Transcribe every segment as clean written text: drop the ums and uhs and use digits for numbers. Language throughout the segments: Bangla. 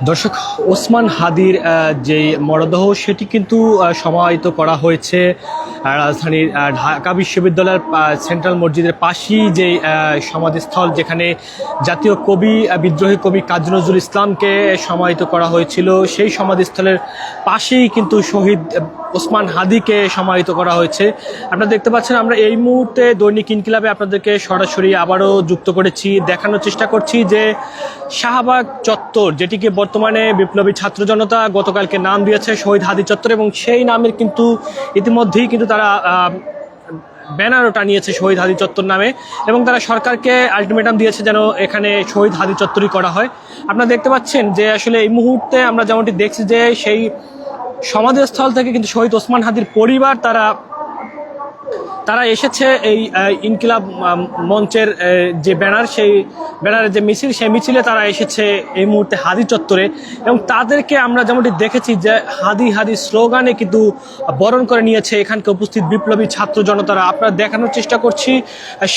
দর্শক, ওসমান হাদির যে মরদেহ সেটি কিন্তু সমাহিত করা হয়েছে রাজধানীর ঢাকা বিশ্ববিদ্যালয়ের সেন্ট্রাল মসজিদের পাশেই যে সমাধিস্থল, যেখানে জাতীয় কবি বিদ্রোহী কবি কাজী নজরুল ইসলামকে সমাহিত করা হয়েছিল, সেই সমাধিস্থলের পাশেই কিন্তু শহীদ ওসমান হাদিকে সমাহিত করা হয়েছে। আপনারা দেখতে পাচ্ছেন, আমরা এই মুহূর্তে দৈনিক ইনকিলাবে আপনাদেরকে সরাসরি আবারও যুক্ত করেছি, দেখানোর চেষ্টা করছি যে শাহবাগ চত্বর, যেটিকে বর্তমানে বিপ্লবী ছাত্র জনতা গতকালকে নাম দিয়েছে শহীদ হাদি চত্বর, এবং সেই নামের কিন্তু ইতিমধ্যেই কিন্তু তারা ব্যানারও টানিয়েছে শহীদ হাদি চত্বর নামে, এবং তারা সরকারকে আলটিমেটাম দিয়েছে যেন এখানে শহীদ হাদি চত্বরই করা হয়। আপনারা দেখতে পাচ্ছেন যে আসলে এই মুহূর্তে আমরা যেমনটি দেখছি যে সেই সমাধিস্থল থেকে কিন্তু শহীদ ওসমান হাদির পরিবার তারা এসেছে এই ইনকিলাব মঞ্চের যে ব্যানার, সেই ব্যানারের যে মিছিল, সেই মিছিলে তারা এসেছে এই মুহূর্তে হাদি চত্বরে, এবং তাদেরকে আমরা যেমনটি দেখেছি যে হাদি হাদি স্লোগানে কিন্তু বরণ করে নিয়েছে এখানকে উপস্থিত বিপ্লবী ছাত্র জনতারা। আপনারা দেখানোর চেষ্টা করছি,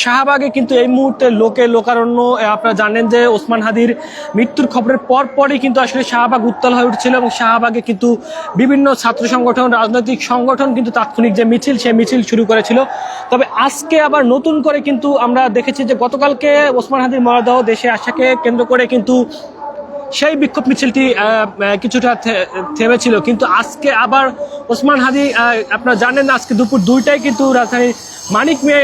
শাহবাগে কিন্তু এই মুহূর্তে লোকারণ্য। আপনারা জানেন যে ওসমান হাদির মৃত্যুর খবরের পরপরই কিন্তু আসলে শাহবাগ উত্তাল হয়ে উঠছিল, এবং শাহবাগে কিন্তু বিভিন্ন ছাত্র সংগঠন, রাজনৈতিক সংগঠন কিন্তু তাৎক্ষণিক যে মিছিল, সেই মিছিল শুরু করেছিল। তবে আজকে আবার নতুন করে কিন্তু আমরা দেখেছি যে গতকালকে ওসমান হাদির মরদেহ দেশে আসাকে কেন্দ্র করে কিন্তু সেই বিক্ষোভ মিছিলটি কিছুটা থেমেছিল, কিন্তু আজকে আবার ওসমান হাদি, আপনারা জানেন আজকে দুপুর 2টায় কিন্তু রাজধানীর মানিক মিয়া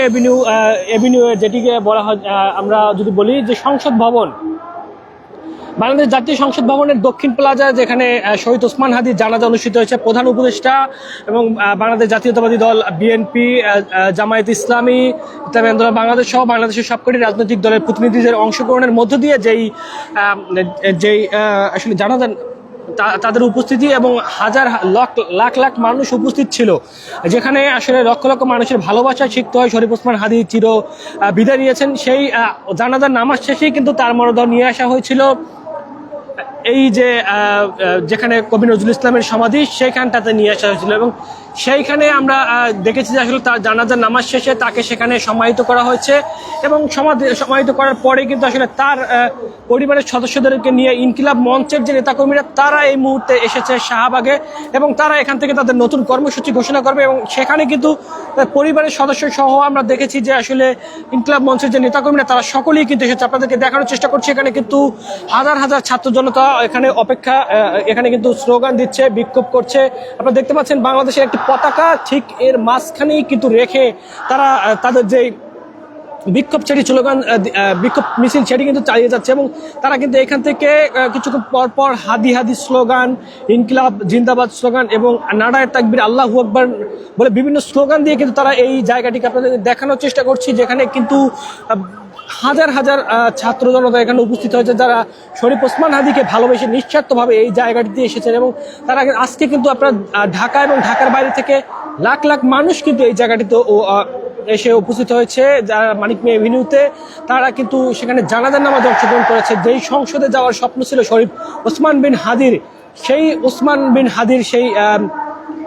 এভিনিউ যেটিকে বলা হয়, আমরা যদি বলি যে সংসদ ভবন, বাংলাদেশ জাতীয় সংসদ ভবনের দক্ষিণ প্লাজা, যেখানে শহীদ ওসমান হাদির জানাজা অনুষ্ঠিত হয়েছে, প্রধান উপদেষ্টা এবং বাংলাদেশ জাতীয়তাবাদী দল বিএনপি, জামায়াত ইসলামী, ইসলামী আন্দোলন বাংলাদেশ সহ বাংলাদেশের সবকটি রাজনৈতিক দলের প্রতিনিধিদের অংশগ্রহণের মধ্য দিয়ে যেই আসলে জানাজা, তাদের উপস্থিতি এবং লাখ লাখ মানুষ উপস্থিত ছিল, যেখানে আসলে লক্ষ লক্ষ মানুষের ভালোবাসা শিখতে হয় শরীফ ওসমান হাদি চির বিদায় নিয়েছেন। সেই জানাজার নামাজ শেষেই কিন্তু তার মরদেহ নিয়ে আসা হয়েছিল এই যে যেখানে কবি নজরুল ইসলামের সমাধি, সেইখানটাতে নিয়ে আসা হয়েছিল, এবং সেইখানে আমরা দেখেছি যে আসলে তার জানাজার নামাজ শেষে তাকে সেখানে সমাহিত করা হয়েছে, এবং সমাহিত করার পরে কিন্তু আসলে তার পরিবারের সদস্যদেরকে নিয়ে ইনকিলাব মঞ্চের যে নেতাকর্মীরা তারা এই মুহূর্তে এসেছে শাহবাগে, এবং তারা এখান থেকে তাদের নতুন কর্মসূচি ঘোষণা করবে, এবং সেখানে কিন্তু পরিবারের সদস্য সহ আমরা দেখেছি যে আসলে ইনকিলাব মঞ্চের যে নেতাকর্মীরা তারা সকলেই কিন্তু এসেছে। আপনাদেরকে দেখানোর চেষ্টা করছি, এখানে কিন্তু হাজার হাজার ছাত্র জনতা এখানে এখানে কিন্তু স্লোগান দিচ্ছে, বিক্ষোভ করছে। আপনারা দেখতে পাচ্ছেন বাংলাদেশের একটি পতাকা ঠিক এর মাঝখানেই কিন্তু রেখে তারা তাদের যে বিক্ষোভ মিছিল সেটি কিন্তু চালিয়ে যাচ্ছে, এবং তারা কিন্তু এখান থেকে কিছুক্ষণ পর পর হাদি হাদি স্লোগান, ইনকিলাব জিন্দাবাদ স্লোগান এবং নারায়ে তাকবীর আল্লাহু আকবার বলে বিভিন্ন স্লোগান দিয়ে কিন্তু তারা এই জায়গাটিকে আপনাদের দেখানোর চেষ্টা করছি, যেখানে কিন্তু হাজার হাজার ছাত্র জনতা এখানে উপস্থিত হয়েছে, যারা শরীফ ওসমান হাদিকে ভালোবেসে নিঃস্বার্থভাবে এই জায়গাটিতে এসেছেন, এবং তারা আজকে কিন্তু আপনার ঢাকা এবং ঢাকার বাইরে থেকে লাখ লাখ মানুষ কিন্তু এই জায়গাটিতে এসে উপস্থিত হয়েছে, যারা মানিক মিয়া এভিনিউতে, তারা কিন্তু সেখানে জানাজার নামাজে অংশগ্রহণ করেছে। যেই সংসদে যাওয়ার স্বপ্ন ছিল শরীফ ওসমান বিন হাদির, সেই ওসমান বিন হাদির সেই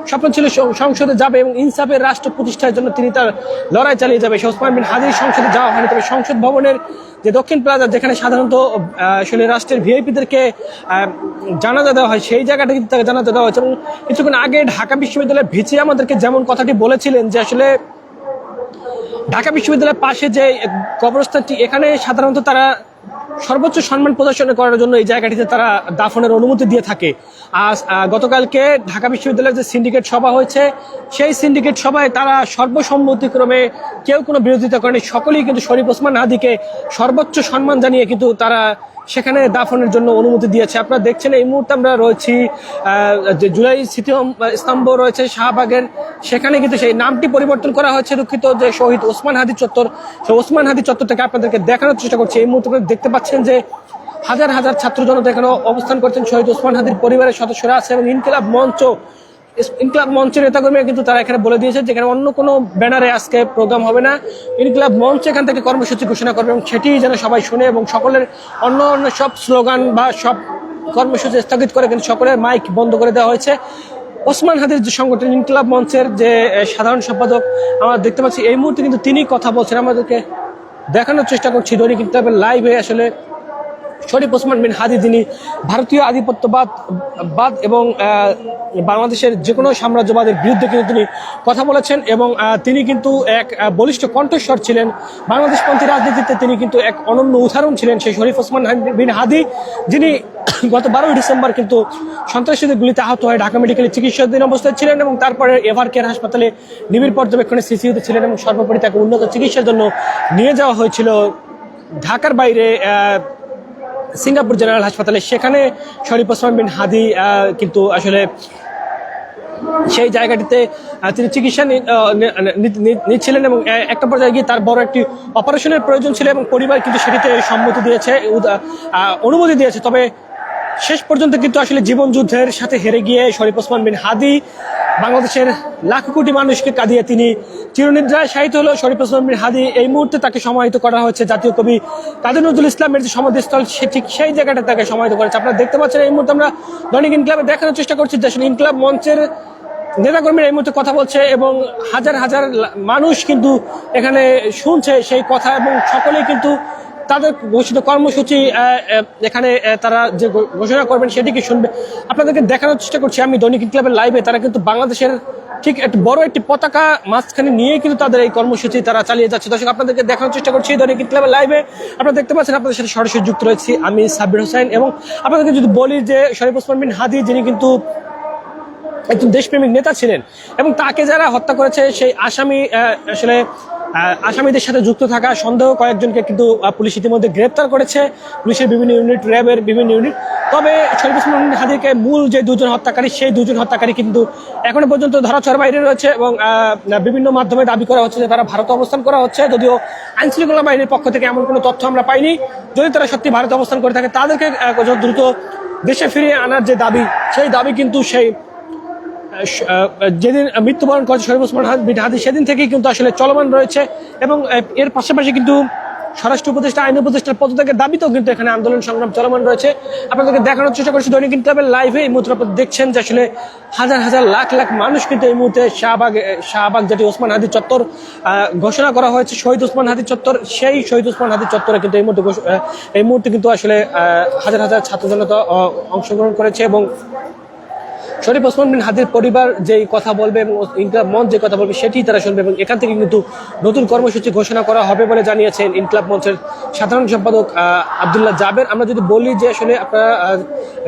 স্বপ্ন ছিল সংসদে যাবে এবং ইনসাফের রাষ্ট্র প্রতিষ্ঠার জন্য তিনি তার লড়াই চালিয়ে যাবে। সেই ওসমান বিন হাদির সংসদে যাওয়া হয়নি, তবে সংসদ ভবনের যে দক্ষিণ প্লাজা, যেখানে সাধারণত আসলে রাষ্ট্রের ভিআইপিদেরকে জানাজা দেওয়া হয়, সেই জায়গাটা কিন্তু তাকে জানাজা দেওয়া হয়েছে। এবং কিছুক্ষণ আগে ঢাকা বিশ্ববিদ্যালয়ের ভিসি আমাদেরকে যেমন কথাটি বলেছিলেন যে আসলে ঢাকা বিশ্ববিদ্যালয়ের পাশে যে কবরস্থানটি, এখানে সাধারণত তারা সর্বোচ্চ সম্মান প্রদর্শন করার জন্য এই জায়গাটিতে তারা দাফনের অনুমতি দিয়ে থাকে। আজ গতকালকে ঢাকা বিশ্ববিদ্যালয়ের যে সিন্ডিকেট সভা হয়েছে, সেই সিন্ডিকেট সভায় তারা সর্বসম্মতিক্রমে কেউ কোনো বিরোধিতা করেনি, সকলেই কিন্তু শরীফ ওসমান হাদিকে সর্বোচ্চ সম্মান জানিয়ে কিন্তু তারা সেখানে দাফনের জন্য অনুমতি দিয়েছে। আপনারা দেখছেন এই মুহূর্তে আমরা রয়েছি যে জুলাই স্মৃতিস্তম্ভ রয়েছে শাহবাগের, সেখানে কিন্তু সেই নামটি পরিবর্তন করা হয়েছে, দুঃখিত, যে শহীদ ওসমান হাদি চত্বর। সেই ওসমান হাদি চত্বর থেকে আপনাদেরকে দেখানোর চেষ্টা করছি। এই মুহূর্তে দেখতে পাচ্ছেন যে হাজার হাজার ছাত্র জনতা এখানে অবস্থান করছেন, শহীদ ওসমান হাদির পরিবারের সদস্যরা আছে, এবং ইনকিলাব মঞ্চের নেতাকর্মীরা কিন্তু তারা এখানে বলে দিয়েছে যেখানে অন্য কোনো ব্যানারে আজকে প্রোগ্রাম হবে না, ইনকিলাব মঞ্চ এখান থেকে কর্মসূচি ঘোষণা করবে, এবং সেটি যেন সবাই শুনে, এবং সকলের অন্য সব স্লোগান বা সব কর্মসূচি স্থগিত করে কিন্তু সকলের মাইক বন্ধ করে দেওয়া হয়েছে। ওসমান হাদির যে সংগঠন ইনকিলাব মঞ্চের যে সাধারণ সম্পাদক আমরা দেখতে পাচ্ছি এই মুহূর্তে কিন্তু তিনি কথা বলছেন, আমাদেরকে দেখানোর চেষ্টা করছি দৈনিক ইনকিলাবের লাইভে আসলে শরীফ ওসমান বিন হাদি, যিনি ভারতীয় আধিপত্যবাদ এবং বাংলাদেশের যে কোনো সাম্রাজ্যবাদের বিরুদ্ধে কিন্তু তিনি কথা বলেছেন এবং তিনি কিন্তু এক বলিষ্ঠ কণ্ঠস্বর ছিলেন বাংলাদেশপন্থী রাজনীতিতে। তিনি কিন্তু এক অনন্য উদাহরণ ছিলেন সেই শরীফ ওসমান বিন হাদি, যিনি গত 12ই ডিসেম্বর কিন্তু সন্ত্রাসীদের গুলিতে আহত হয়ে ঢাকা মেডিকেলে চিকিৎসাধীন অবস্থায় ছিলেন এবং তারপরে এভার কেয়ার হাসপাতালে নিবিড় পর্যবেক্ষণে সিসিইউতে ছিলেন এবং সর্বোপরি তাকে উন্নত চিকিৎসার জন্য নিয়ে যাওয়া হয়েছিল ঢাকার বাইরে সিঙ্গাপুর জেনারেল হাসপাতালে। সেখানে শরীফ ওসমান বিন হাদি কিন্তু আসলে সেই জায়গাটিতে তিনি চিকিৎসা নিচ্ছিলেন এবং একটা পর্যায়ে গিয়ে তার বড় একটি অপারেশনের প্রয়োজন ছিল এবং পরিবার কিন্তু সেটিতে সম্মতি দিয়েছে, অনুমতি দিয়েছে। তবে শেষ পর্যন্ত কিন্তু আসলে জীবন যুদ্ধের সাথে হেরে গিয়ে শরীফ ওসমান বিন হাদি বাংলাদেশের লাখ কোটি মানুষকে কাঁদিয়ে তিনি চিরনিদ্রায় শায়িত হলো। শরীফ ওসমান বিন হাদি এই মুহূর্তে তাকে সমাহিত করা হয়েছে জাতীয় কবি কাজী নজরুল ইসলামের যে সমাধিস্থল, ঠিক সেই জায়গাটা তাকে সমাহিত করেছে। আপনারা দেখতে পাচ্ছেন এই মুহূর্তে আমরা দৈনিক ইনকিলাবে দেখানোর চেষ্টা করছি যে আসলে ইনকিলাব মঞ্চের নেতাকর্মীরা এই মুহূর্তে কথা বলছে এবং হাজার হাজার মানুষ কিন্তু এখানে শুনছে সেই কথা এবং সকলেই কিন্তু তাদের ঘোষিত কর্মসূচি এখানে তারা যে ঘোষণা করবেন সেটিকে শুনবে। আপনাদেরকে দেখানোর চেষ্টা করছি আমি দৈনিক ইনকিলাবের লাইভে। তারা কিন্তু বাংলাদেশের ঠিক একটা বড় একটি পতাকা মাঝখানে নিয়ে কিন্তু তাদের এই কর্মসূচি তারা চালিয়ে যাচ্ছে। দর্শক, আপনাদেরকে দেখানোর চেষ্টা করছি দৈনিক ইনকিলাবের লাইভে। আপনারা দেখতে পাচ্ছেন, আপনাদের সাথে সরাসরি যুক্ত রয়েছি আমি সাব্বির হোসেন। এবং আপনাদেরকে যদি বলি যে শরীফ ওসমান বিন হাদি, যিনি কিন্তু একজন দেশপ্রেমিক নেতা ছিলেন এবং তাকে যারা হত্যা করেছে সেই আসামিদের সাথে যুক্ত থাকা সন্দেহ কয়েকজনকে কিন্তু পুলিশ ইতিমধ্যে গ্রেপ্তার করেছে, পুলিশের বিভিন্ন ইউনিট, র্যাবের বিভিন্ন ইউনিট। তবে শরীফ ওসমান বিন হাদিকে মূল যে দুজন হত্যাকারী, সেই দুজন হত্যাকারী কিন্তু এখনো পর্যন্ত ধরাছোঁয়ার বাইরে রয়েছে এবং বিভিন্ন মাধ্যমে দাবি করা হচ্ছে যে তারা ভারতে অবস্থান করা হচ্ছে। যদিও আইনশৃঙ্খলা বাহিনীর পক্ষ থেকে এমন কোনো তথ্য আমরা পাইনি। যদি তারা সত্যি ভারতে অবস্থান করে থাকে, তাদেরকে দ্রুত দেশে ফিরিয়ে আনার যে দাবি, সেই দাবি কিন্তু সেই যেদিন মৃত্যুবরণ করেছে শরীফ ওসমান বিন হাদি, সেদিন থেকেই কিন্তু আসলে চলমান রয়েছে। এবং এর পাশাপাশি কিন্তু স্বরাষ্ট্র উপদেষ্টা, আইন উপদেষ্টার পদত্যাগের দাবিতেও কিন্তু এখানে আন্দোলন সংগ্রাম চলমান রয়েছে। আপনাদেরকে দেখানোর চেষ্টা করছি দৈনিক ইনকিলাবের লাইভে। এই মুহূর্তে আপনারা দেখছেন যে আসলে হাজার হাজার লাখ লাখ মানুষ কিন্তু এই মুহূর্তে শাহবাগ যেটি ওসমান হাদি চত্বর ঘোষণা করা হয়েছে শহীদ ওসমান হাদি চত্বর, সেই শহীদ ওসমান হাদি চত্বরে কিন্তু এই মুহূর্তে কিন্তু আসলে হাজার হাজার ছাত্র জনতা অংশগ্রহণ করেছে এবং শরীফ ওসমান বিন হাদির পরিবার যেই কথা বলবে এবং ইনকিলাব মঞ্চ যে কথা বলবে সেটি তারা শুনবে এবং এখান থেকে কিন্তু নতুন কর্মসূচি ঘোষণা করা হবে বলে জানিয়েছেন ইনকিলাব মঞ্চের সাধারণ সম্পাদক আব্দুল্লাহ জাবের। আমরা যদি বলি যে আসলে আপনারা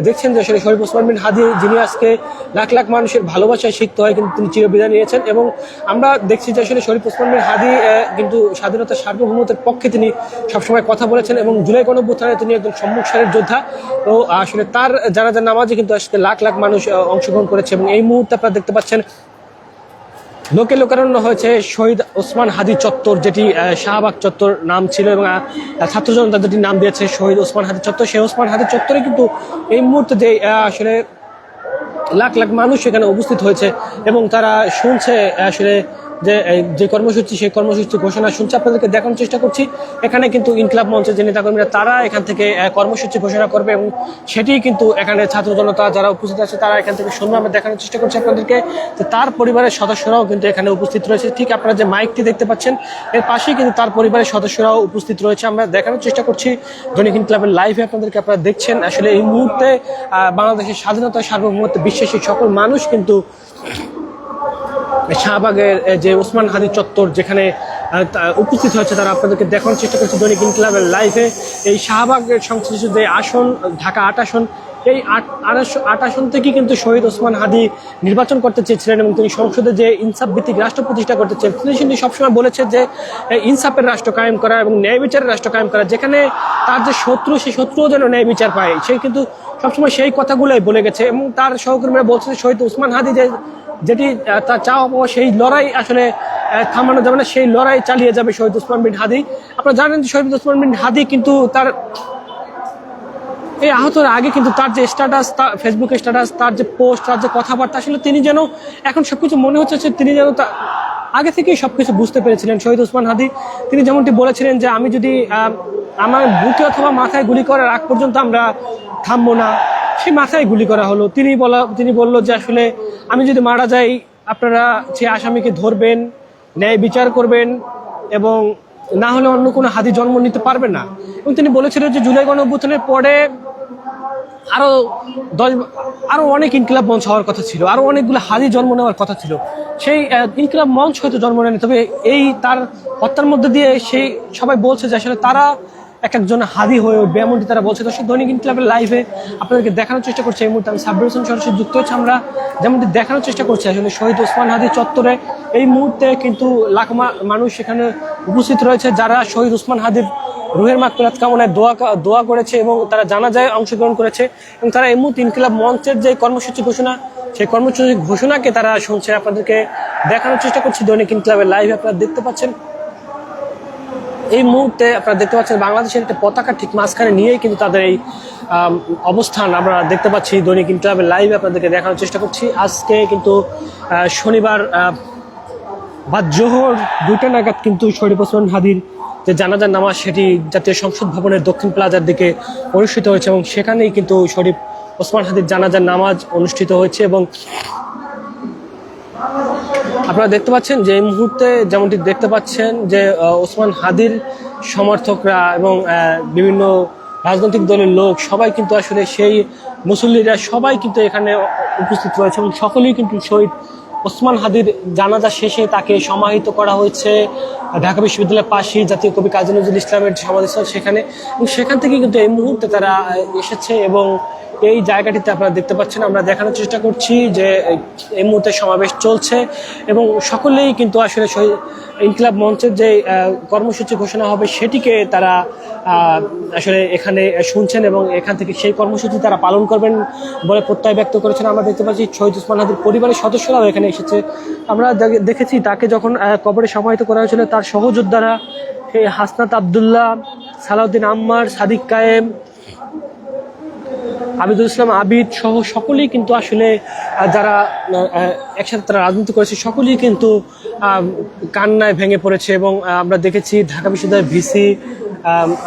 দেখছেন যে আসলে শরীফ ওসমান বিন হাদি, যিনি আজকে লাখ লাখ মানুষের ভালোবাসায় সিক্ত হয়, কিন্তু তিনি চিরবিদায় নিয়েছেন এবং আমরা দেখছি যে আসলে শরীফ ওসমান বিন হাদি কিন্তু স্বাধীনতা সার্বভৌমত্বের পক্ষে তিনি সবসময় কথা বলেছেন এবং জুলাই গণঅভ্যুত্থানে তিনি একজন সম্মুখ সারির যোদ্ধা। তো আসলে তার জানাজার নামাজে কিন্তু আজকে লাখ লাখ মানুষ অংশগ্রহণ করেছে এবং এই মুহূর্তে আপনারা দেখতে পাচ্ছেন লোকে লোকারণ্য হয়েছে শহীদ ওসমান হাদি চত্বর, যেটি শাহবাগ চত্বর নাম ছিল এবং ছাত্র জনতা যেটি নাম দিয়েছে শহীদ ওসমান হাদি চত্বর। সেই ওসমান হাদি চত্বরে কিন্তু এই মুহূর্তে যে আসলে লাখ লাখ মানুষ এখানে উপস্থিত হয়েছে এবং তারা শুনছে আসলে যে কর্মসূচি, সেই কর্মসূচি ঘোষণা শুনছে। আপনাদেরকে দেখানোর চেষ্টা করছি এখানে কিন্তু ইনকিলাব মঞ্চের যে নেতাকর্মীরা তারা এখান থেকে কর্মসূচি ঘোষণা করবে এবং সেটি কিন্তু এখানে ছাত্র জনতা যারা উপস্থিত আছে তারা এখান থেকে শুনবে। আমরা দেখানোর চেষ্টা করছি আপনাদেরকে যে তার পরিবারের সদস্যরাও কিন্তু এখানে উপস্থিত রয়েছে। ঠিক আপনারা যে মাইকটি দেখতে পাচ্ছেন এর পাশেই কিন্তু তার পরিবারের সদস্যরাও উপস্থিত রয়েছে। আমরা দেখানোর চেষ্টা করছি দৈনিক ইনকিলাবের লাইভে আপনাদেরকে। আপনারা দেখছেন আসলে এই মুহূর্তে বাংলাদেশের স্বাধীনতা সার্বভৌমত্ব বিশ্বাসী সকল মানুষ কিন্তু শাহবাগের যে ওসমান হাদি চত্বর যেখানে উপস্থিত হয়েছে তারা আপনাদেরকে দেখানোর চেষ্টা করছে দৈনিক ইনকিলাবের লাইভে। এই শাহবাগের সংশ্লিষ্ট যে আসন, ঢাকা 8 আসন, এই 8 আসন থেকে কিন্তু শহীদ ওসমান হাদি নির্বাচন করতে চেয়েছিলেন এবং তিনি সংসদে যে ইনসাফ ভিত্তিক রাষ্ট্র প্রতিষ্ঠা করতে চেয়েছেন। তিনি সবসময় বলেছে যে ইনসাফের রাষ্ট্র কায়েম করা এবং ন্যায় বিচারের রাষ্ট্র কায়েম করা, যেখানে তার যে শত্রু, সেই শত্রুও যেন ন্যায় বিচার পায়। সে কিন্তু সবসময় সেই কথাগুলোই বলে গেছে এবং তার সহকর্মীরা বলছে যে শহীদ ওসমান হাদি যেটি তার চাওয়া পাওয়া, সেই লড়াই আসলে থামানো যাবে না, সেই লড়াই চালিয়ে যাবে শহীদ ওসমান বিন হাদি। আপনারা জানেন যে শহীদ ওসমান বিন হাদি কিন্তু তার এই আহতের আগে কিন্তু তার যে স্ট্যাটাস, ফেসবুকে স্ট্যাটাস, তার যে পোস্ট, তার যে কথাবার্তা, আসলে তিনি যেন এখন সবকিছু মনে হচ্ছে যে তিনি যেন আগে থেকেই সবকিছু বুঝতে পেরেছিলেন শহীদ ওসমান হাদি। তিনি যেমনটি বলেছিলেন যে আমি যদি আমার বুকে অথবা মাথায় গুলি করার আগ পর্যন্ত আমরা থামবো না, সেই মাথায় গুলি করা হলো। তিনি বলল যে আসলে আমি যদি মারা যাই, আপনারা সে আসামিকে ধরবেন, ন্যায় বিচার করবেন এবং না হলে অন্য কোনো হাদি জন্ম নিতে পারবে না। এবং তিনি বলেছিলেন যে জুলাই গণঅভ্যুত্থানের পরে আরো আরো অনেক ইনকিলাব মঞ্চ হওয়ার কথা ছিল, আরো অনেকগুলো হাদি জন্ম নেওয়ার কথা ছিল। সেই ইনকিলাব মঞ্চ হয়তো জন্ম নেয়নি, তবে এই তার হত্যার মধ্যে দিয়ে সেই সবাই বলছে যে আসলে তারা এক একজন হাদি হয়ে উঠবে, এমনটি তারা বলছে। দর্শক, দৈনিক ইনকিলাবের লাইভে আপনাদেরকে দেখানোর চেষ্টা করছি এই মুহূর্তে আমি সাব্বির হোসেন সরাসরি যুক্ত হচ্ছে। আমরা যেমনটি দেখানোর চেষ্টা করছি আসলে শহীদ ওসমান হাদি চত্বরে এই মুহূর্তে কিন্তু লাখ মানুষ সেখানে উপস্থিত রয়েছে, যারা শহীদ ওসমান হাদির রুহের মাগফিরাত কামনায় দোয়া করেছে এবং তারা জানাজায় অংশগ্রহণ করেছে। এবং তারা এই মুহূর্তে ইনকিলাব মঞ্চের যে কর্মসূচি ঘোষণা, সেই কর্মসূচি ঘোষণাকে তারা শুনছে। আপনাদেরকে দেখানোর চেষ্টা করছি দৈনিক ইনকিলাবের লাইভে। আপনারা দেখতে পাচ্ছেন এই মুহূর্তে, আপনারা দেখতে পাচ্ছেন বাংলাদেশের একটা পতাকা ঠিক মাঝখানে নিয়েই কিন্তু তাদের এই অবস্থান আমরা দেখতে পাচ্ছি দৈনিক ইনকিলাবের লাইভে। আপনাদেরকে দেখানোর চেষ্টা করছি। আজকে কিন্তু শনিবার বা জোহর 2টা নাগাদ কিন্তু শরীফ ওসমান হাদির যে জানাজার নামাজ সেটি জাতীয় সংসদ ভবনের দক্ষিণ প্লাজার দিকে অনুষ্ঠিত হয়েছে এবং সেখানেই কিন্তু শরীফ ওসমান হাদির জানাজার নামাজ অনুষ্ঠিত হয়েছে। এবং আপনারা দেখতে পাচ্ছেন যে এই মুহূর্তে যেমনটি দেখতে পাচ্ছেন যে ওসমান হাদির সমর্থকরা এবং বিভিন্ন রাজনৈতিক দলের লোক সবাই কিন্তু আসলে সেই মুসল্লিরা সবাই কিন্তু এখানে উপস্থিত রয়েছে এবং সকলেই কিন্তু শহীদ ওসমান হাদির জানাজা শেষে তাকে সমাহিত করা হয়েছে ঢাকা বিশ্ববিদ্যালয়ের পাশে জাতীয় কবি কাজী নজরুল ইসলামের সমাধিস্থল সেখানে। এবং সেখান থেকে কিন্তু এই মুহূর্তে তারা এসেছে এবং এই জায়গাটিতে আপনারা দেখতে পাচ্ছেন, আমরা দেখানোর চেষ্টা করছি যে এই মুহূর্তে সমাবেশ চলছে এবং সকলেই কিন্তু আসলে ইনকিলাব মঞ্চের যে কর্মসূচি ঘোষণা হবে সেটিকে তারা আসলে এখানে শুনছেন এবং এখান থেকে সেই কর্মসূচি তারা পালন করবেন বলে প্রত্যয় ব্যক্ত করেছেন। আমরা দেখতে পাচ্ছি শহীদ ওসমান হাদির পরিবারের সদস্যরাও এখানে এসেছে। আমরা দেখেছি তাকে যখন কবরে সমাহিত করা হয়েছিল তার সহযোদ্ধারা হাসনাত আবদুল্লাহ, সালাউদ্দিন আম্মার, সাদিক কায়েম, আবিদুল ইসলাম আবিদ সহ সকলেই কিন্তু আসলে যারা একসাথে তারা রাজনীতি করেছে সকলেই কিন্তু কান্নায় ভেঙে পড়েছে। এবং আমরা দেখেছি ঢাকা বিশ্ববিদ্যালয়ের ভিসি,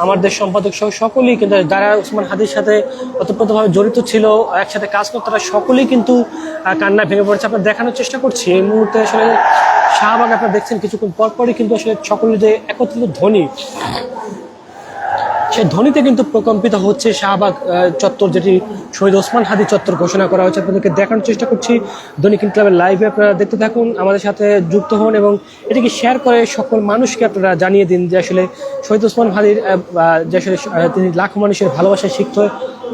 আমার দেশ সম্পাদক সহ সকলেই কিন্তু যারা ওসমান হাদির সাথে ওতপ্রোতভাবে জড়িত ছিল, একসাথে কাজ করতে, তারা সকলেই কিন্তু কান্নায় ভেঙে পড়েছে। আপনারা দেখানোর চেষ্টা করছি এই মুহূর্তে আসলে শাহবাগ আপনারা দেখছেন কিছুক্ষণ পরপরই কিন্তু আসলে সকলের যে একত্রিত ধ্বনি, সেই ধ্বনিতে কিন্তু প্রকম্পিত হচ্ছে শাহবাগ চত্বর, যেটি শহীদ ওসমান হাদি চত্বর ঘোষণা করা হয়েছে। আপনাদেরকে দেখানোর চেষ্টা করছি দৈনিক ইনকিলাবের লাইভে। আপনারা দেখতে থাকুন, আমাদের সাথে যুক্ত হন এবং এটিকে শেয়ার করে সকল মানুষকে আপনারা জানিয়ে দিন যে আসলে শহীদ ওসমান হাদির যে আসলে তিনি লাখো মানুষের ভালোবাসায় সিক্ত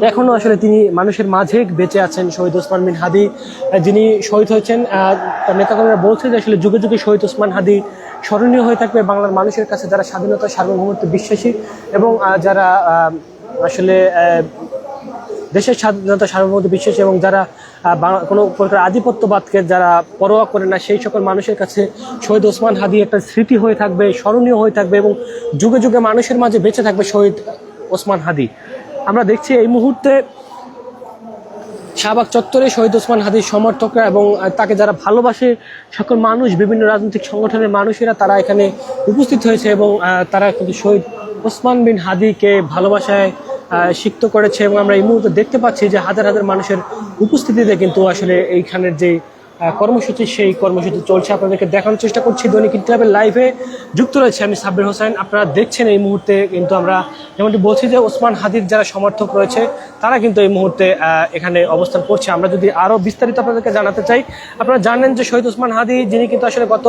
এখনও আসলে তিনি মানুষের মাঝে বেঁচে আছেন। শহীদ ওসমান বিন হাদি যিনি শহীদ হয়েছেন, নেতাকর্মীরা বলছে যে আসলে যুগে যুগে শহীদ ওসমান হাদি স্মরণীয় হয়ে থাকবে বাংলার মানুষের কাছে, যারা স্বাধীনতা সার্বভৌমত্বে বিশ্বাসী এবং যারা আসলে দেশের স্বাধীনতা সার্বভৌমত্বে বিশ্বাসী এবং যারা কোনো প্রকার আধিপত্যবাদকে যারা পরোয়া করে না, সেই সকল মানুষের কাছে শহীদ ওসমান হাদি একটা স্মৃতি হয়ে থাকবে, স্মরণীয় হয়ে থাকবে এবং যুগে যুগে মানুষের মাঝে বেঁচে থাকবে শহীদ ওসমান হাদি। আমরা দেখছি এই মুহূর্তে শাহবাগ চত্বরে শহীদ ওসমান হাদির সমর্থকরা এবং তাকে যারা ভালোবাসে সকল মানুষ, বিভিন্ন রাজনৈতিক সংগঠনের মানুষেরা তারা এখানে উপস্থিত হয়েছে এবং তারা কিন্তু শহীদ ওসমান বিন হাদিকে ভালোবাসায় সিক্ত করেছে। এবং আমরা এই মুহূর্তে দেখতে পাচ্ছি যে হাজার হাজার মানুষের উপস্থিতিতে কিন্তু আসলে এইখানের যে কর্মসূচি সেই কর্মসূচি চলছে। আপনাদেরকে দেখানোর চেষ্টা করছি দৈনিক ইনকিলাবের লাইভে যুক্ত রয়েছে আমি সাব্বির হোসেন। আপনারা দেখছেন এই মুহূর্তে কিন্তু আমরা যেমনটি বলছি যে ওসমান হাদির যারা সমর্থক রয়েছে তারা কিন্তু এই মুহূর্তে এখানে অবস্থান করছে। আমরা যদি আরও বিস্তারিত আপনাদেরকে জানাতে চাই, আপনারা জানেন যে শহীদ ওসমান হাদি যিনি কিন্তু আসলে গত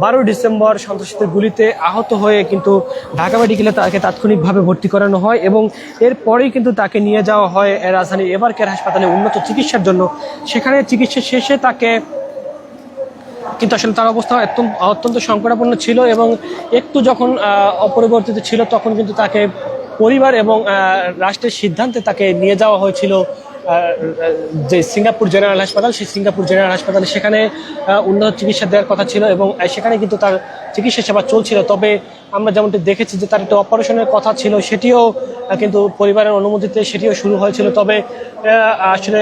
12 ডিসেম্বর সন্ত্রাসীদের গুলিতে আহত হয়ে কিন্তু ঢাকা মেডিকেলে তাকে তাৎক্ষণিকভাবে ভর্তি করানো হয় এবং এরপরেই কিন্তু তাকে নিয়ে যাওয়া হয় রাজধানীর এভার কেয়ার হাসপাতালে উন্নত চিকিৎসার জন্য। সেখানে চিকিৎসা শেষে তাকে কিন্তু আসলে তার অবস্থা অত্যন্ত সংকটাপন্ন ছিল এবং একটু যখন অপরিবর্তিত ছিল তখন কিন্তু তাকে পরিবার এবং রাষ্ট্রের সিদ্ধান্তে তাকে নিয়ে যাওয়া হয়েছিল যে সিঙ্গাপুর জেনারেল হাসপাতাল, সেই সিঙ্গাপুর জেনারেল হাসপাতালে সেখানে উন্নত চিকিৎসা দেওয়ার কথা ছিল এবং সেখানে কিন্তু তার চিকিৎসা সেবা চলছিল। তবে আমরা যেমনটি দেখেছি যে তার একটা অপারেশনের কথা ছিল, সেটিও কিন্তু পরিবারের অনুমতিতে সেটিও শুরু হয়েছিল। তবে আসলে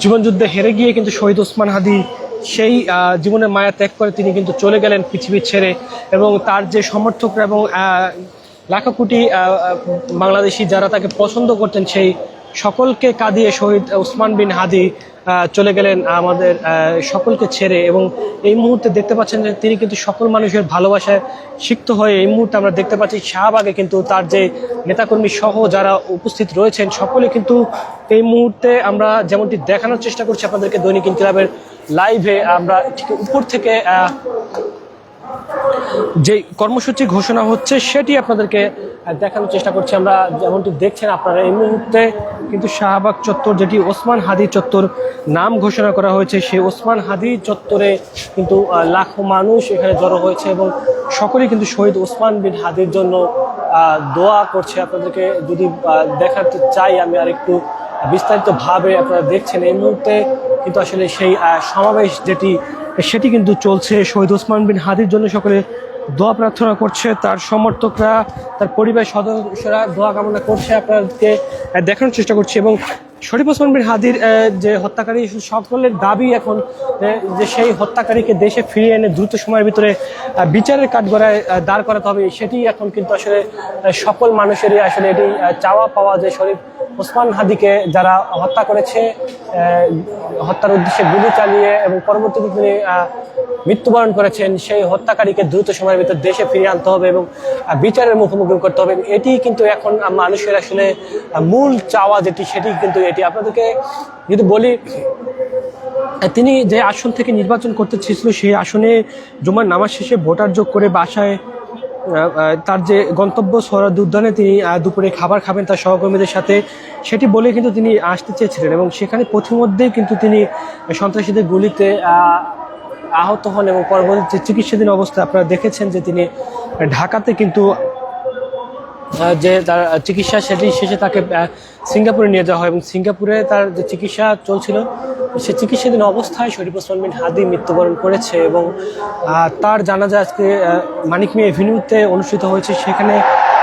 জীবনযুদ্ধে হেরে গিয়ে কিন্তু শহীদ ওসমান হাদি সেই জীবনের মায়া ত্যাগ করে তিনি কিন্তু চলে গেলেন পৃথিবী ছেড়ে এবং তার যে সমর্থকরা এবং লাখো কোটি বাংলাদেশি যারা তাকে পছন্দ করতেন সেই সকলকে কাঁদিয়ে শহীদ ওসমান বিন হাদি চলে গেলেন আমাদের সকলকে ছেড়ে। এবং এই মুহূর্তে দেখতে পাচ্ছেন যে তিনি কিন্তু সকল মানুষের ভালোবাসায় সিক্ত হয়ে এই মুহূর্তে আমরা দেখতে পাচ্ছি শাহবাগে কিন্তু তার যে নেতাকর্মী সহ যারা উপস্থিত রয়েছেন সকলে কিন্তু এই মুহূর্তে আমরা যেমনটি দেখানোর চেষ্টা করছি আপনাদেরকে দৈনিক ইনকিলাবের লাইভে, আমরা ঠিক উপর থেকে যে কর্মসূচি ঘোষণা হচ্ছে সেটি আপনাদেরকে দেখানোর চেষ্টা করছি। আমরা যেমনটি দেখছেন আপনারা এই মুহূর্তে কিন্তু শাহবাগ চত্বর, যেটি ওসমান হাদি চত্বর নাম ঘোষণা করা হয়েছে, সেই ওসমান হাদি চত্বরে কিন্তু লাখো মানুষ এখানে জড়ো হয়েছে এবং সকলেই কিন্তু শহীদ ওসমান বিন হাদির জন্য দোয়া করছে। আপনাদেরকে যদি দেখাতে চাই আমি আরেকটু বিস্তারিতভাবে, আপনারা দেখছেন এই মুহূর্তে কিন্তু আসলে সেই সমাবেশ সেটি কিন্তু চলছে। শহীদ ওসমান বিন হাদির জন্য সকলে দোয়া প্রার্থনা করছে, তার সমর্থকরা, তার পরিবার সদস্যরা দোয়া কামনা করছে, আপনাদেরকে দেখানোর চেষ্টা করছি। এবং শরীফ ওসমান বিন হাদির যে হত্যাকারী, সকলের দাবি এখন যে সেই হত্যাকারীকে দেশে ফিরিয়ে এনে দ্রুত সময়ের ভিতরে বিচারের কাঠগড়ায় দাঁড় করাতে হবে। সেটি এখন কিন্তু আসলে সকল মানুষেরই আসলে এটি চাওয়া পাওয়া, যে শরীফ ওসমান হাদিকে যারা হত্যা করেছে, হত্যার উদ্দেশ্যে গুলি চালিয়ে এবং পরবর্তীতে তিনি মৃত্যুবরণ করেছেন, সেই হত্যাকারীকে দ্রুত সময়ের ভিতর দেশে ফিরিয়ে আনতে হবে এবং বিচারের মুখোমুখি করতে হবে। এটি কিন্তু এখন মানুষের আসলে মূল চাওয়া যেটি, সেটি কিন্তু এটি। আপনাদেরকে যদি বলি, তিনি যে আসন থেকে নির্বাচন করতে চেয়েছিল সেই আসনে জুমার নামাজ শেষে ভোটার যোগ করে বাসায় তার যে গন্তব্য সোহরাওয়ার্দী উদ্যানে তিনি দুপুরে খাবার খাবেন তার সহকর্মীদের সাথে, সেটি বলে কিন্তু তিনি আসতে চেয়েছিলেন। এবং সেখানে পথিমধ্যেই কিন্তু তিনি সন্ত্রাসীদের গুলিতে আহত হন এবং পরবর্তী চিকিৎসাধীন অবস্থায় আপনারা দেখেছেন যে তিনি ঢাকাতে কিন্তু যে তার চিকিৎসা সেটি শেষে তাকে সিঙ্গাপুরে নিয়ে যাওয়া হয় এবং সিঙ্গাপুরে তার যে চিকিৎসা চলছিল সে চিকিৎসাধীন অবস্থায় শরীফ ওসমান বিন হাদি মৃত্যুবরণ করেছে। এবং তার জানাজা আজকে মানিক মিয়া এভিনিউতে অনুষ্ঠিত হয়েছে। সেখানে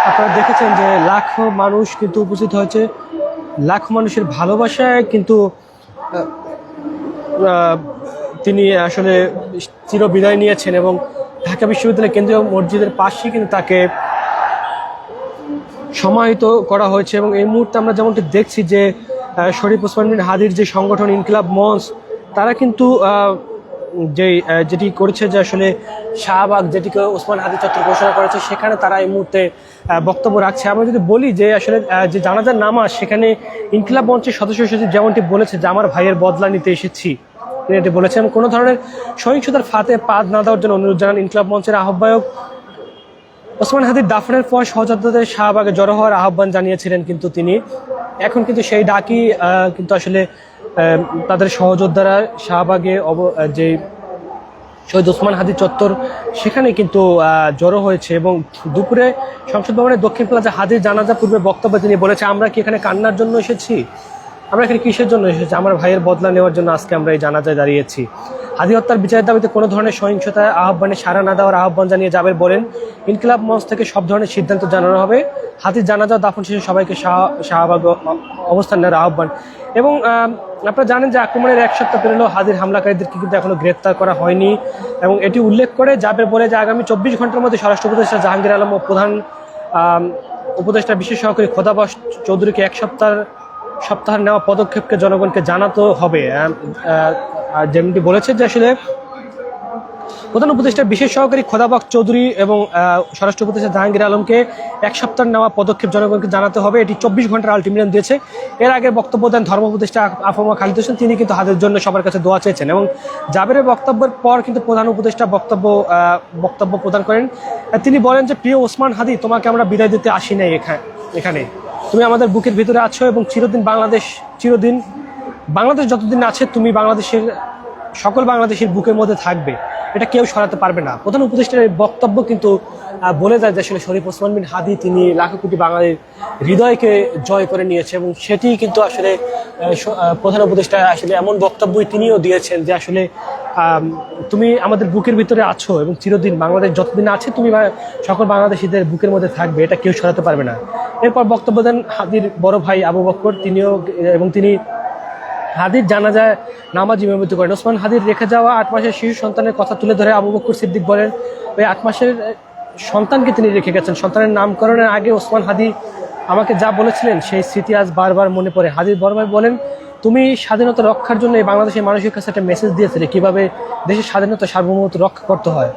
আপনারা দেখেছেন যে লাখো মানুষ কিন্তু উপস্থিত হয়েছে, লাখো মানুষের ভালোবাসায় কিন্তু তিনি আসলে চির বিদায় নিয়েছেন। এবং ঢাকা বিশ্ববিদ্যালয় কেন্দ্রীয় মসজিদের পাশেই কিন্তু তাকে সমাহিত করা হয়েছে। এবং এই মুহূর্তে আমরা যেমনটি দেখছি যে শরীফ ওসমান বিন হাদির যে সংগঠন ইনকিলাব মঞ্চ, তারা কিন্তু যেটি করেছে যে আসলে শাহবাগ, যেটিকে ওসমান হাদি চত্বর ঘোষণা করেছে, সেখানে তারা এই মুহূর্তে বক্তব্য রাখছে। আমরা যদি বলি যে আসলে যে জানাজার নামাজ, সেখানে ইনকিলাব মঞ্চের সদস্য সচিব যেমনটি বলেছে যে আমার ভাইয়ের বদলা নিতে এসেছি, তিনি এটি বলেছেন। কোনো ধরনের সহিংসতার ফাঁদে পা না দেওয়ার জন্য অনুরোধ জানান ইনকিলাব মঞ্চের আহ্বায়ক। ওসমান হাদির দাফনের পর সহযোদ্ধাদের শাহবাগে জড়ো হওয়ার আহ্বান জানিয়েছিলেন কিন্তু তিনি। এখন কিন্তু সেই ডাকই কিন্তু আসলে তাদের সহযোদ্ধারা শাহবাগে যে শহীদ ওসমান হাদি চত্বর সেখানে কিন্তু জড়ো হয়েছে। এবং দুপুরে সংসদ ভবনের দক্ষিণ প্লাজা হাদির জানাজা পূর্বে বক্তব্যে তিনি বলেছে, আমরা কি এখানে কান্নার জন্য এসেছি, আমরা এখানে কিসের জন্য এসেছি, আমার ভাইয়ের বদলা নেওয়ার জন্য আজকে আমরা এই জানাজায় দাঁড়িয়েছি। হাদি হত্যার বিচারের দাবিতে কোনো ধরনের সহিংসতার আহ্বানে সাড়া না দেওয়ার আহ্বান জানিয়ে জাবের বলেন, ইনকিলাব মঞ্চ থেকে সব ধরনের সিদ্ধান্ত জানানো হবে। হাদির জানাজা দাফন শেষে সবাইকে শাহবাগ অবস্থান নেওয়ার আহ্বান। এবং আপনারা জানেন যে আক্রমণের এক সপ্তাহ পেরোলেও হাদির হামলাকারীদেরকে কিন্তু এখনো গ্রেপ্তার করা হয়নি। এবং এটি উল্লেখ করে জাবের বলে যে আগামী 24 ঘন্টার মধ্যে স্বরাষ্ট্র উপদেষ্টা জাহাঙ্গীর আলম ও প্রধান উপদেষ্টা বিশেষ সহকারী খোদাবশ চৌধুরীকে এক সপ্তাহের নেওয়া পদক্ষেপকে জনগণকে জানাতে হবে। আর যেমনটি বলেছে যে আসলে প্রধান উপদেষ্টা বিশেষ সহকারী খোদাবক্স চৌধুরী এবং স্বরাষ্ট্র উপদেষ্টা জাহাঙ্গীর আলমকে এক সপ্তাহ নেওয়া পদক্ষেপ জনগণকে জানাতে হবে, এটি 24 ঘন্টার আলটিমেটাম দিয়েছে। এর আগে বক্তব্য দেন ধর্ম উপদেষ্টা আফমা খালিদ হোসেন, তিনি কিন্তু হাদির জন্য সবার কাছে দোয়া চেয়েছেন। এবং জাবেরের বক্তব্যের পর কিন্তু প্রধান উপদেষ্টা বক্তব্য প্রদান করেন। তিনি বলেন যে প্রিয় ওসমান হাদি, তোমাকে আমরা বিদায় দিতে আসি নাই এখানে, তুমি আমাদের বুকের ভিতরে আছো এবং চিরদিন বাংলাদেশ যতদিন আছে তুমি সকল বাংলাদেশের বুকের মধ্যে থাকবে, এটা কেউ সরাতে পারবে না। প্রধান উপদেষ্টার বক্তব্য কিন্তু বলে যায় যে আসলে শরীফ ওসমান বিন হাদি তিনি লাখো কোটি বাঙালির হৃদয়কে জয় করে নিয়েছে। এবং সেটি কিন্তু আসলে প্রধান উপদেষ্টা আসলে এমন বক্তব্যই তিনিও দিয়েছেন যে আসলে তুমি আমাদের বুকের ভিতরে আছো এবং চিরদিন বাংলাদেশ যতদিন আছে তুমি সকল বাংলাদেশিদের বুকের মধ্যে থাকবে, এটা কেউ সরাতে পারবে না। এরপর বক্তব্য দেন হাদির বড় ভাই আবু বকর, তিনি হাদির জানাজায় নামাজ ইমামতি করেন। ওসমান হাদির রেখে যাওয়া 8 মাসের শিশু সন্তানের কথা তুলে ধরে আবু বকর সিদ্দিক বলেন, ওই 8 মাসের সন্তানকে তিনি রেখে গেছেন। সন্তানের নামকরণের আগে ওসমান হাদি আমাকে যা বলেছিলেন সেই স্মৃতি আজ বারবার মনে পড়ে। হাদির বড় বলেন, তুমি স্বাধীনতা রক্ষার জন্য এই বাংলাদেশের মানুষের কাছে একটা মেসেজ দিয়েছিলে কিভাবে দেশের স্বাধীনতা সার্বভৌমত্ব রক্ষা করতে হয়।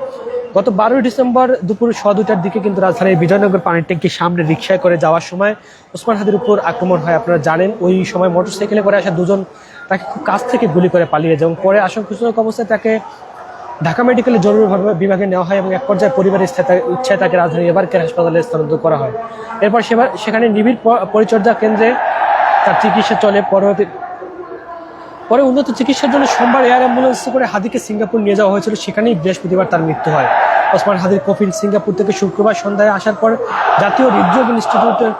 গত 12 ডিসেম্বর দুপুর 2:15টার দিকে কিন্তু রাজধানীর বিজয়নগর পানির ট্যাঙ্কির সামনে রিকশায় করে যাওয়ার সময় ওসমান হাদির উপর আক্রমণ হয়। আপনারা জানেন ওই সময় মোটরসাইকেলে করে আসা দুজন তাকে খুব কাছ থেকে গুলি করে পালিয়ে যায় এবং পরে আশঙ্কাজনক অবস্থায় তাকে ঢাকা মেডিকেলে জরুরিভাবে বিভাগে নেওয়া হয় এবং এক পর্যায়ে পরিবারের ইচ্ছায় তাকে রাজধানী এবারকের হাসপাতালে স্থানান্তর করা হয়। এরপর সেখানে নিবিড় পরিচর্যা কেন্দ্রে তার চিকিৎসা চলে। পরে উন্নত চিকিৎসার জন্য সোমবার এয়ার অ্যাম্বুলেন্সে করে হাদিকে সিঙ্গাপুর নিয়ে যাওয়া হয়েছিল। সেখানেই বৃহস্পতিবার তার মৃত্যু হয়। ওসমান হাদির কফিন সিঙ্গাপুর থেকে শুক্রবার সন্ধ্যায় আসার পর জাতীয় হৃদরোগ ইনস্টিটিউটের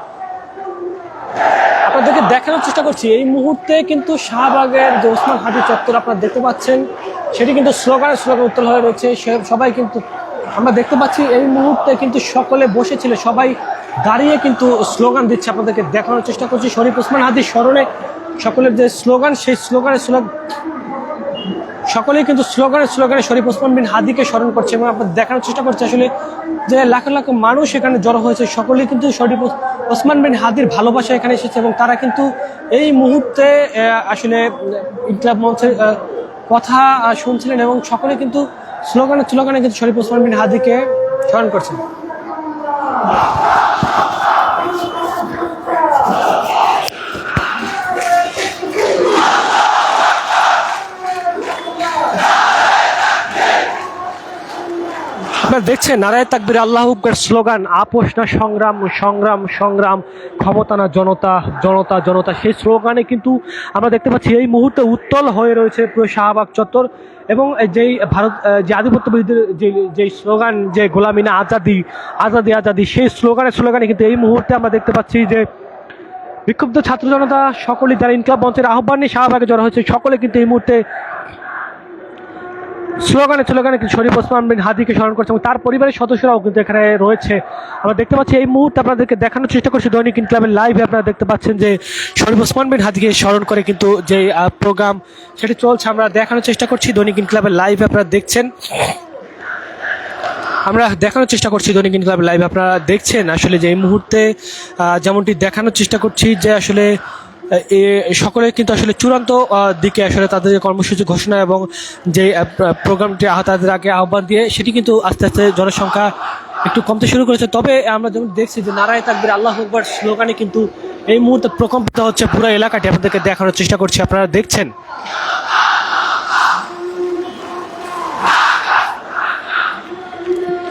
আপনাদেরকে দেখানোর চেষ্টা করছি। এই মুহূর্তে কিন্তু শাহবাগের যে ওসমান হাদি চত্বর আপনারা দেখতে পাচ্ছেন সেটি কিন্তু স্লোগান উত্তল হয়ে রয়েছে। সবাই কিন্তু আমরা দেখতে পাচ্ছি এই মুহূর্তে কিন্তু সকলে বসেছিল, সবাই দাঁড়িয়ে কিন্তু স্লোগান দিচ্ছে। আপনাদেরকে দেখানোর চেষ্টা করছি শরীফ ওসমান হাদির স্মরণে সকলের যে স্লোগান, সেই সকলেই কিন্তু স্লোগানে শরীফ ওসমান বিন হাদিকে স্মরণ করছে এবং আপনাদের দেখানোর চেষ্টা করছে আসলে যে লাখ লাখ মানুষ এখানে জড়ো হয়েছে। সকলেই কিন্তু শরীফ ওসমান বিন হাদির ভালোবাসা এখানে এসেছে এবং তারা কিন্তু এই মুহূর্তে আসলে ইনকিলাব মঞ্চের কথা শুনছিলেন এবং সকলে কিন্তু স্লোগানে কিন্তু শরীফ ওসমান বিন হাদিকে স্মরণ করছেন। আপনারা দেখছেন নারায়ে তাকবীর আল্লাহু আকবার স্লোগান, আপোষ না সংগ্রাম, সংগ্রাম সংগ্রাম, ক্ষমতা না জনতা, জনতা জনতা। সেই স্লোগানে কিন্তু আমরা দেখতে পাচ্ছি এই মুহূর্তে উত্তল হয়ে রয়েছে পুরো শাহবাগ চত্বর এবং যেই ভারত যে আধিপত্য বিরোধীদের যে স্লোগান, যে গোলামি না আজাদি, আজাদি আজাদি, সেই স্লোগানে কিন্তু এই মুহূর্তে আমরা দেখতে পাচ্ছি যে বিক্ষুব্ধ ছাত্র জনতা সকলেই যারা ইনকিলাব মঞ্চের আহ্বান নিয়ে শাহবাগে জড়ো হয়েছে সকলে কিন্তু এই মুহূর্তে স্লোগানে কিন্তু শরীফ ওসমান বিন হাদিকে স্মরণ করছে এবং তার পরিবারের সদস্যরাও কিন্তু এখানে রয়েছে। আমরা দেখতে পাচ্ছি এই মুহূর্তে আপনাদেরকে দেখানোর চেষ্টা করছি দৈনিক ইনকিলাবের লাইভে। আপনারা দেখতে পাচ্ছেন যে শরীফ ওসমান বিন হাদিকে স্মরণ করে কিন্তু যে প্রোগ্রাম সেটি চলছে। আমরা দেখানোর চেষ্টা করছি দৈনিক ইনকিলাবের লাইভে। আপনারা দেখছেন, আমরা দেখানোর চেষ্টা করছি দৈনিক ইনকিলাবের লাইভে। আপনারা দেখছেন আসলে যে এই মুহূর্তে যেমনটি দেখানোর চেষ্টা করছি যে আসলে সকলে কিন্তু আসলে চূড়ান্ত দিকে আসলে তাদের কর্মসূচি ঘোষণা এবং যে প্রোগ্রামটি তাদের আগে আহ্বান দিয়ে সেটি কিন্তু আস্তে আস্তে জনসংখ্যা একটু কমতে শুরু করেছে। তবে আমরা যেমন দেখছি যে নারায়ে তাকবীর আল্লাহু আকবার স্লোগানে কিন্তু এই মুহূর্তে প্রকম্পিত হচ্ছে পুরো এলাকাটি। আপনাদেরকে দেখানোর চেষ্টা করছি, আপনারা দেখছেন।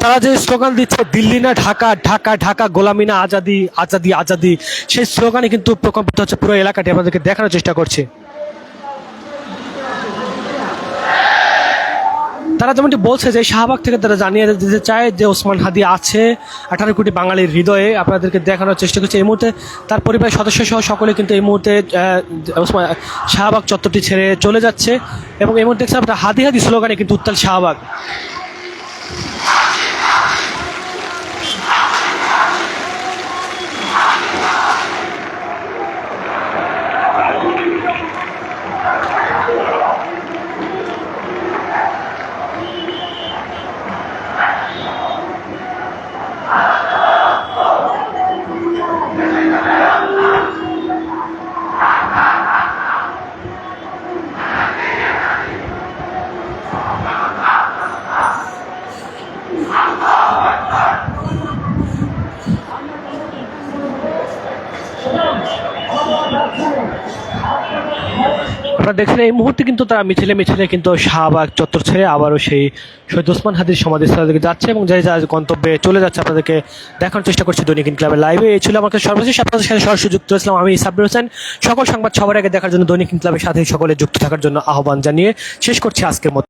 তারা যে স্লোগান দিচ্ছে দিল্লি না ঢাকা, ঢাকা ঢাকা, গোলামি না আজাদি, আজাদি আজাদি, সেই স্লোগানে কিন্তু প্রকম্পিত হচ্ছে পুরো এলাকাটি। আমাদেরকে দেখানোর চেষ্টা করছে। তারা যেমনটি বলছে যে শাহবাগ থেকে তারা জানিয়ে দিতে চায় যে ওসমান হাদি আছে 18 কোটি বাঙালির হৃদয়ে। আপনাদেরকে দেখানোর চেষ্টা করছে এই মুহূর্তে তার পরিবারের সদস্য সহ সকলে কিন্তু এই মুহূর্তে শাহবাগ চত্বরটি ছেড়ে চলে যাচ্ছে এবং এই মুহূর্তে দেখছেন আপনারা হাদি হাদি স্লোগানে কিন্তু উত্তাল শাহবাগ। আপনারা দেখছেন এই মুহূর্তে কিন্তু তারা মিছিলে কিন্তু শাহবাগ চত্বর ছেড়ে আবারও সেই শহীদ ওসমান হাদির সমাধিস্থলের দিকে যাচ্ছে এবং যার গন্তব্যে চলে যাচ্ছে। আপনাদেরকে দেখানোর চেষ্টা করছি দৈনিক ইনকিলাবের লাইভে। এই ছিল আমার সর্বশেষ আপনাদের সাথে সরাসরি যুক্ত হয়েছিলাম আমি সাব্বির হোসেন। সকল সংবাদ সবার আগে দেখার জন্য দৈনিক ইনকিলাবের সাথে সকলে যুক্ত থাকার জন্য আহ্বান জানিয়ে শেষ করছি আজকের মতো।